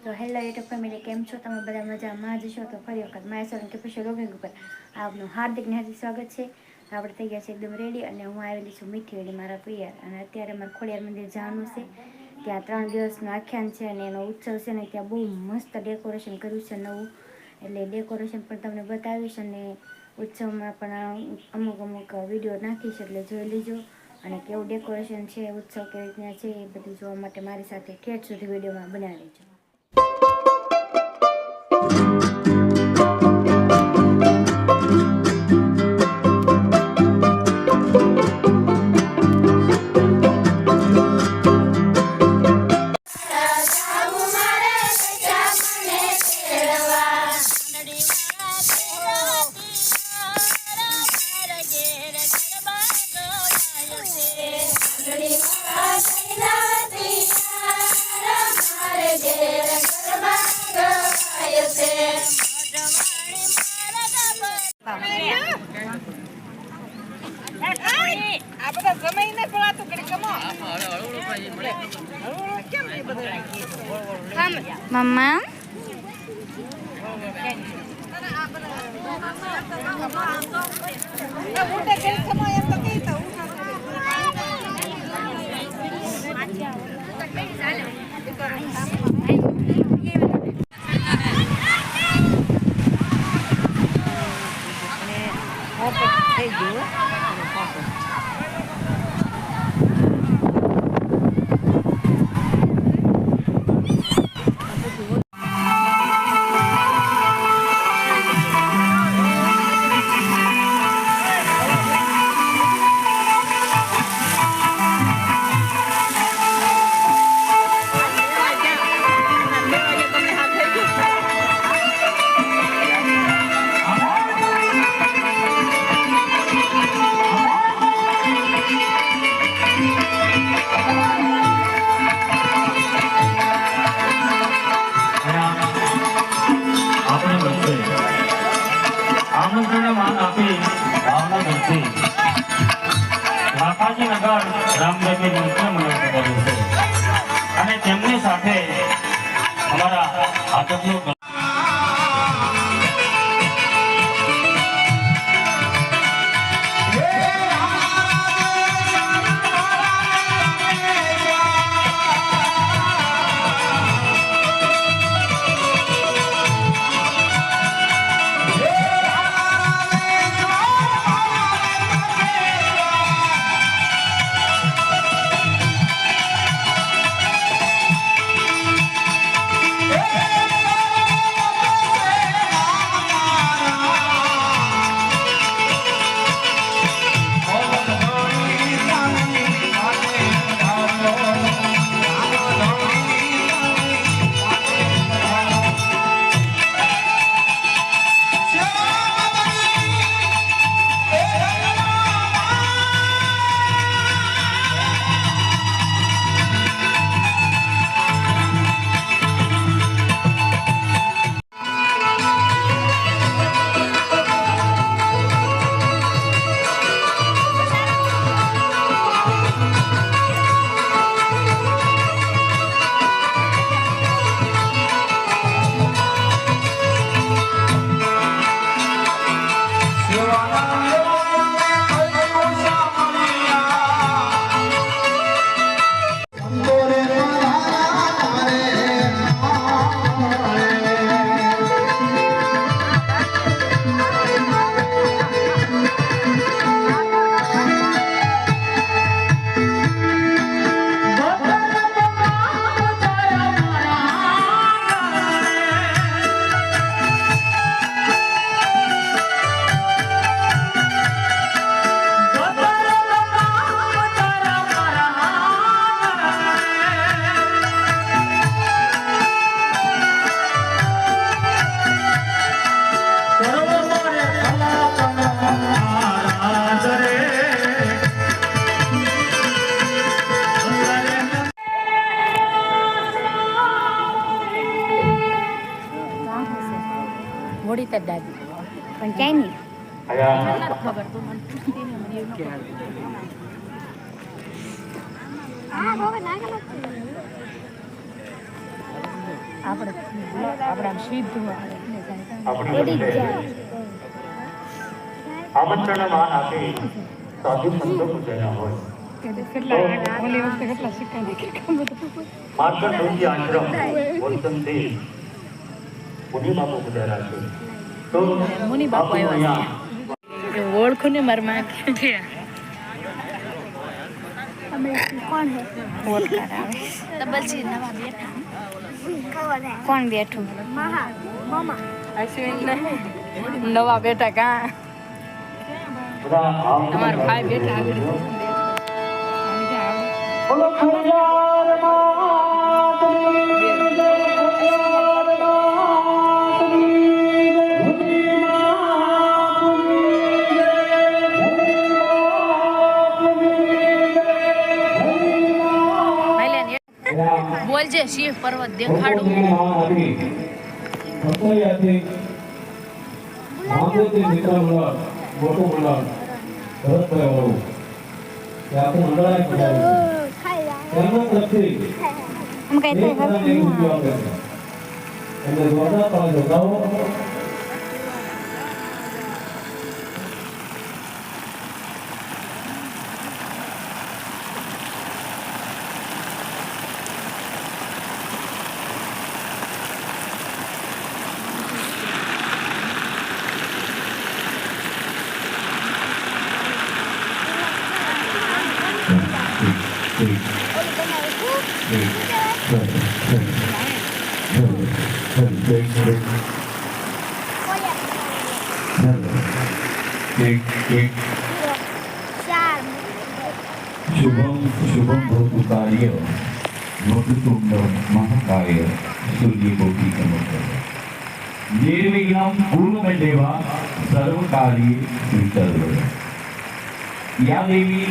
તો hello YouTube family, કેમ છો તમે? બધા મજામાં જ છો? તો ફરી વખત મારા સોલન કે પછી રોગિંગ ઉપર આપનું હાર્દિક સ્વાગત છે. આપણે થઈ ગયા છે એકદમ રેડી અને હું આવેલી છું મીઠી વેલી મારા પિયર. અને અત્યારે મારે ખોડિયાર મંદિર જવાનું છે. ત્યાં 3 દિવસનું આખ્યાન છે અને એનો ઉત્સવ છે ને ત્યાં બહુ મસ્ત ડેકોરેશન કર્યું છે નવું. એટલે ડેકોરેશન પણ તમને બતાવીશ અને ઉત્સવમાં પણ અમુક વિડીયો નાખીશ, એટલે જોઈ લીજો. અને કેવું ડેકોરેશન છે, ઉત્સવ કેવી રીતના છે, એ બધું જોવા માટે મારી સાથે ઠેઠ સુધી વિડીયોમાં બનાવી લેજો. Mama. અને તેમની સાથે અમારા આદરણીય મોડી તક દાદી પણ ક્યાંય નહીં ખબર તો મને આપણે આમ સીધું આમંત્રણમાં આપે સાધુ સંતો પૂજાયા હોય કેટલા ઓલી વખતે કેટલા સિક્કા માર્ગદર્શી આશ્રમ વર્તનથી મુનિ બાપુ પૂજાયા છે તો મુનિ બાપુ આવ્યા છે ઓળખું ને મારા માં છે કોણ હે ઓળખાણ આવે ડબલ સી નવા બેઠા કોણ બેઠું મામા અશ્વિન નવા બેટા કા તમારા ભાઈ બેટા આવી બોલજે શિવ પર્વત દેખાડું शुभम भवतु कार्य वक्रतुंड महाकाय सूर्यकोटि समप्रभ निर्विघ्नं कुरु देवा सर्वकार्ये सर्वदा या देवी